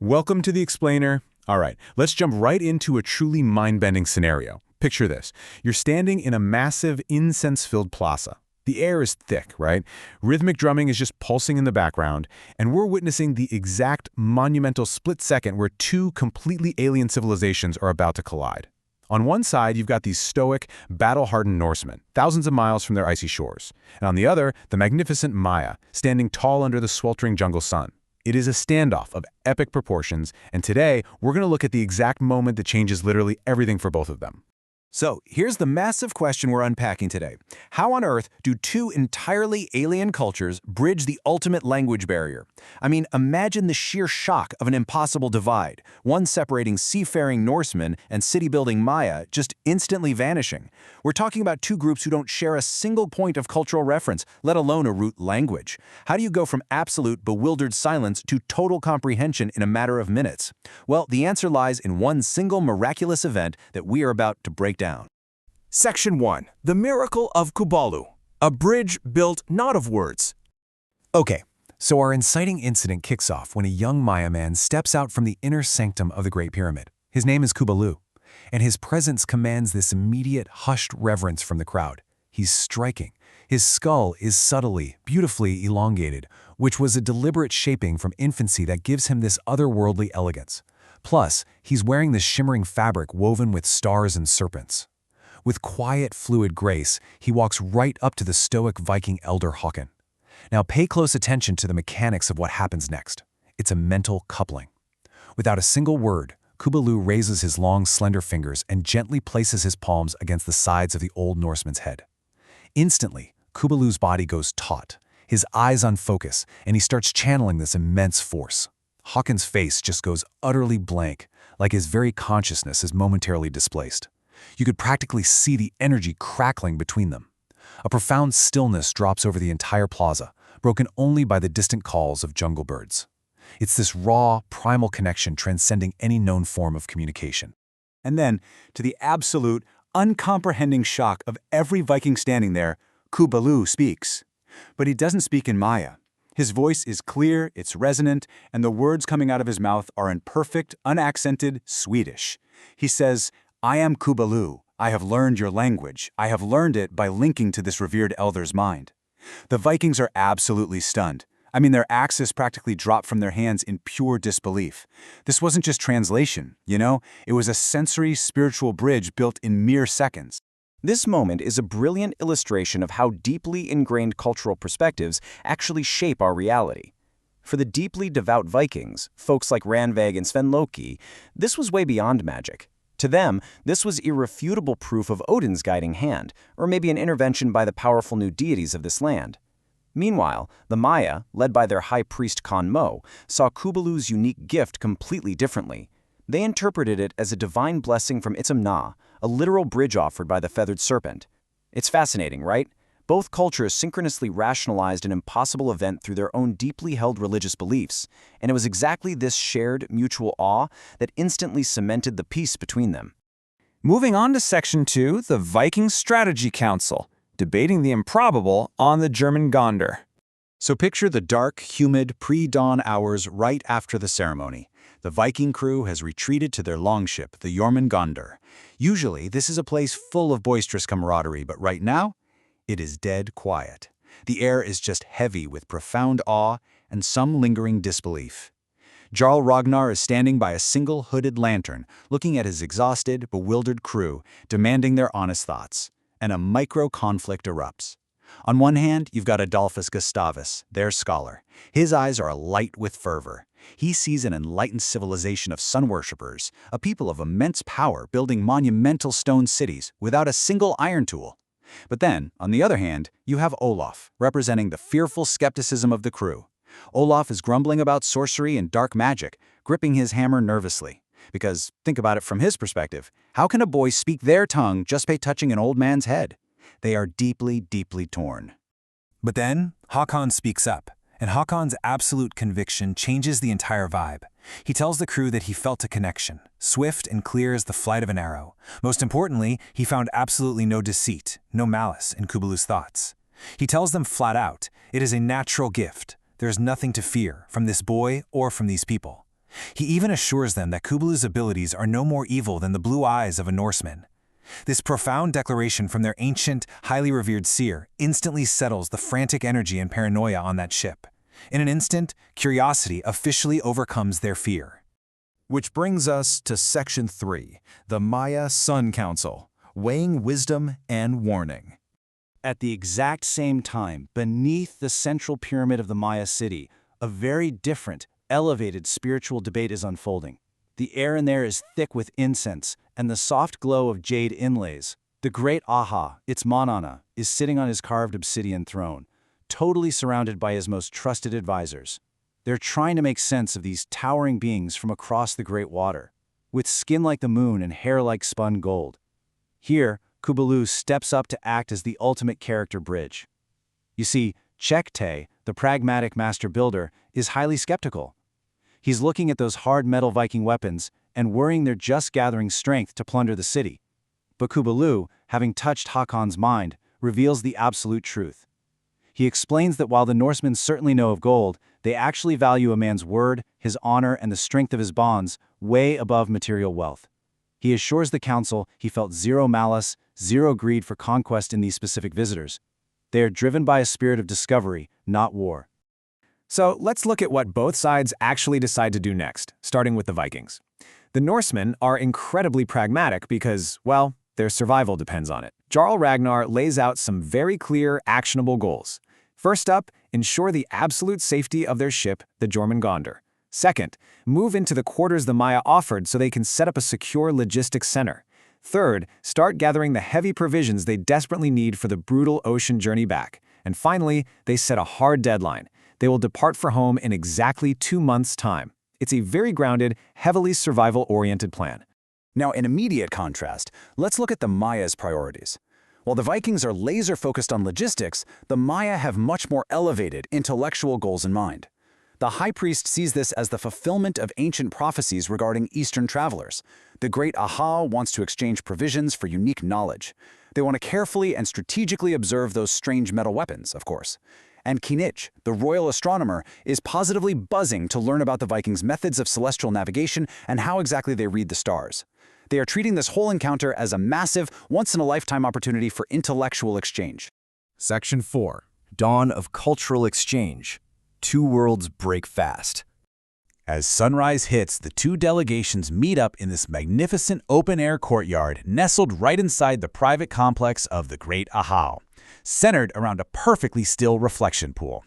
Welcome to the Explainer. All right, let's jump right into a truly mind-bending scenario. Picture this. You're standing in a massive, incense-filled plaza. The air is thick, right? Rhythmic drumming is just pulsing in the background, and we're witnessing the exact monumental split second where two completely alien civilizations are about to collide. On one side, you've got these stoic, battle-hardened Norsemen, thousands of miles from their icy shores. And on the other, the magnificent Maya, standing tall under the sweltering jungle sun. It is a standoff of epic proportions, and today, we're going to look at the exact moment that changes literally everything for both of them. So, here's the massive question we're unpacking today. How on earth do two entirely alien cultures bridge the ultimate language barrier? I mean, imagine the sheer shock of an impossible divide, one separating seafaring Norsemen and city-building Maya just instantly vanishing. We're talking about two groups who don't share a single point of cultural reference, let alone a root language. How do you go from absolute, bewildered silence to total comprehension in a matter of minutes? Well, the answer lies in one single miraculous event that we are about to break down. Section 1. The Miracle of Kooballu. A bridge built not of words. Okay, so our inciting incident kicks off when a young Maya man steps out from the inner sanctum of the Great Pyramid. His name is Kooballu, and his presence commands this immediate, hushed reverence from the crowd. He's striking. His skull is subtly, beautifully elongated, which was a deliberate shaping from infancy that gives him this otherworldly elegance. Plus, he's wearing this shimmering fabric woven with stars and serpents. With quiet, fluid grace, he walks right up to the stoic Viking elder Håkon. Now pay close attention to the mechanics of what happens next. It's a mental coupling. Without a single word, Kooballu raises his long, slender fingers and gently places his palms against the sides of the old Norseman's head. Instantly, Kooballu's body goes taut, his eyes on focus, and he starts channeling this immense force. Håkon's face just goes utterly blank, like his very consciousness is momentarily displaced. You could practically see the energy crackling between them. A profound stillness drops over the entire plaza, broken only by the distant calls of jungle birds. It's this raw, primal connection transcending any known form of communication. And then, to the absolute, uncomprehending shock of every Viking standing there, Kooballu speaks. But he doesn't speak in Maya. His voice is clear, it's resonant, and the words coming out of his mouth are in perfect, unaccented Swedish. He says, "I am Kooballu. I have learned your language. I have learned it by linking to this revered elder's mind." The Vikings are absolutely stunned. I mean, their axes practically drop from their hands in pure disbelief. This wasn't just translation, it was a sensory, spiritual bridge built in mere seconds. This moment is a brilliant illustration of how deeply ingrained cultural perspectives actually shape our reality. For the deeply devout Vikings, folks like Randveig and Sven Loki, this was way beyond magic. To them, this was irrefutable proof of Odin's guiding hand, or maybe an intervention by the powerful new deities of this land. Meanwhile, the Maya, led by their high priest Khan Mo, saw Kooballu's unique gift completely differently. They interpreted it as a divine blessing from Itzamna, a literal bridge offered by the feathered serpent. It's fascinating, right? Both cultures synchronously rationalized an impossible event through their own deeply held religious beliefs, and it was exactly this shared, mutual awe that instantly cemented the peace between them. Moving on to Section 2, the Viking Strategy Council, debating the improbable on the German Gondar. So picture the dark, humid, pre-dawn hours right after the ceremony. The Viking crew has retreated to their longship, the Jormungandr. Usually, this is a place full of boisterous camaraderie, but right now, it is dead quiet. The air is just heavy with profound awe and some lingering disbelief. Jarl Ragnar is standing by a single hooded lantern, looking at his exhausted, bewildered crew, demanding their honest thoughts. And a micro-conflict erupts. On one hand, you've got Adolphus Gustavus, their scholar. His eyes are alight with fervor. He sees an enlightened civilization of sun worshippers, a people of immense power building monumental stone cities without a single iron tool. But then, on the other hand, you have Olaf, representing the fearful skepticism of the crew. Olaf is grumbling about sorcery and dark magic, gripping his hammer nervously. Because, think about it from his perspective, how can a boy speak their tongue just by touching an old man's head? They are deeply, deeply torn. But then, Håkon speaks up, and Håkon's absolute conviction changes the entire vibe. He tells the crew that he felt a connection, swift and clear as the flight of an arrow. Most importantly, he found absolutely no deceit, no malice in Kooballu's thoughts. He tells them flat out, it is a natural gift. There is nothing to fear from this boy or from these people. He even assures them that Kooballu's abilities are no more evil than the blue eyes of a Norseman. This profound declaration from their ancient, highly revered seer instantly settles the frantic energy and paranoia on that ship. In an instant, curiosity officially overcomes their fear. Which brings us to Section 3, the Maya Sun Council, weighing wisdom and warning. At the exact same time, beneath the central pyramid of the Maya city, a very different, elevated spiritual debate is unfolding. The air in there is thick with incense and the soft glow of jade inlays. The great Aha, its Manana, is sitting on his carved obsidian throne, totally surrounded by his most trusted advisors. They're trying to make sense of these towering beings from across the great water, with skin like the moon and hair like spun gold. Here, Kooballu steps up to act as the ultimate character bridge. You see, Chekte, the pragmatic master builder, is highly skeptical. He's looking at those hard metal Viking weapons and worrying they're just gathering strength to plunder the city. But Kooballu, having touched Hakon's mind, reveals the absolute truth. He explains that while the Norsemen certainly know of gold, they actually value a man's word, his honor, and the strength of his bonds way above material wealth. He assures the council he felt zero malice, zero greed for conquest in these specific visitors. They are driven by a spirit of discovery, not war. So let's look at what both sides actually decide to do next, starting with the Vikings. The Norsemen are incredibly pragmatic because, well, their survival depends on it. Jarl Ragnar lays out some very clear, actionable goals. First up, ensure the absolute safety of their ship, the Jormungandr. Second, move into the quarters the Maya offered so they can set up a secure logistics center. Third, start gathering the heavy provisions they desperately need for the brutal ocean journey back. And finally, they set a hard deadline. They will depart for home in exactly 2 months' time. It's a very grounded, heavily survival-oriented plan. Now, in immediate contrast, let's look at the Maya's priorities. While the Vikings are laser-focused on logistics, the Maya have much more elevated, intellectual goals in mind. The High Priest sees this as the fulfillment of ancient prophecies regarding Eastern travelers. The great Aha wants to exchange provisions for unique knowledge. They want to carefully and strategically observe those strange metal weapons, of course. And Kinich, the royal astronomer, is positively buzzing to learn about the Vikings' methods of celestial navigation and how exactly they read the stars. They are treating this whole encounter as a massive, once-in-a-lifetime opportunity for intellectual exchange. Section 4. Dawn of Cultural Exchange. Two worlds break fast. As sunrise hits, the two delegations meet up in this magnificent open-air courtyard nestled right inside the private complex of the Great Ahau, centered around a perfectly still reflection pool.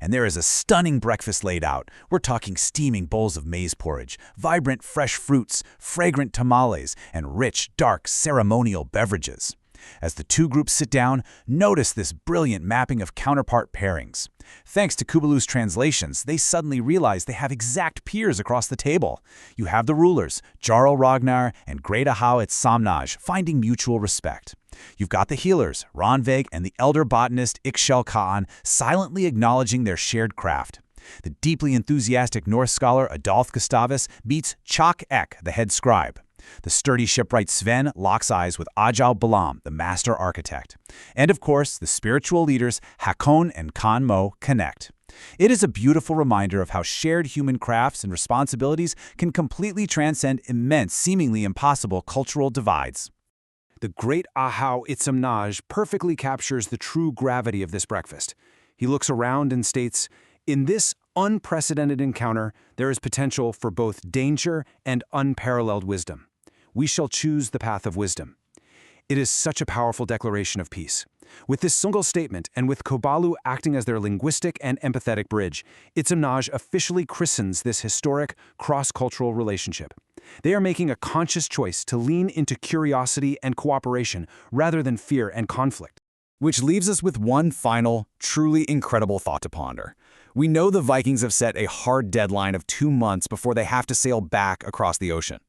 And there is a stunning breakfast laid out. We're talking steaming bowls of maize porridge, vibrant fresh fruits, fragrant tamales, and rich, dark, ceremonial beverages. As the two groups sit down, notice this brilliant mapping of counterpart pairings. Thanks to Kooballu's translations, they suddenly realize they have exact peers across the table. You have the rulers, Jarl Ragnar and Great Ahau at Samnaj, finding mutual respect. You've got the healers, Ranveig and the elder botanist Ixchel Ka'an, silently acknowledging their shared craft. The deeply enthusiastic Norse scholar Adolf Gustavus meets Chak Ek, the head scribe. The sturdy shipwright Sven locks eyes with Ajal Balam, the master architect. And of course, the spiritual leaders Hakon and Kan Mo connect. It is a beautiful reminder of how shared human crafts and responsibilities can completely transcend immense, seemingly impossible cultural divides. The great Ahau Itzamnaj perfectly captures the true gravity of this breakfast. He looks around and states, "In this unprecedented encounter, there is potential for both danger and unparalleled wisdom. We shall choose the path of wisdom." It is such a powerful declaration of peace. With this single statement, and with Kooballu acting as their linguistic and empathetic bridge, Itzamnaj officially christens this historic, cross-cultural relationship. They are making a conscious choice to lean into curiosity and cooperation rather than fear and conflict. Which leaves us with one final, truly incredible thought to ponder. We know the Vikings have set a hard deadline of 2 months before they have to sail back across the ocean.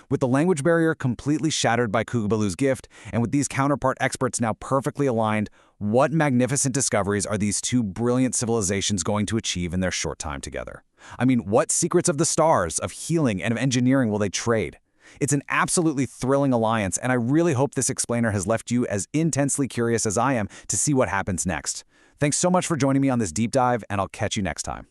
With the language barrier completely shattered by Kooballu's gift, and with these counterpart experts now perfectly aligned, what magnificent discoveries are these two brilliant civilizations going to achieve in their short time together? I mean, what secrets of the stars, of healing, and of engineering will they trade? It's an absolutely thrilling alliance, and I really hope this explainer has left you as intensely curious as I am to see what happens next. Thanks so much for joining me on this deep dive, and I'll catch you next time.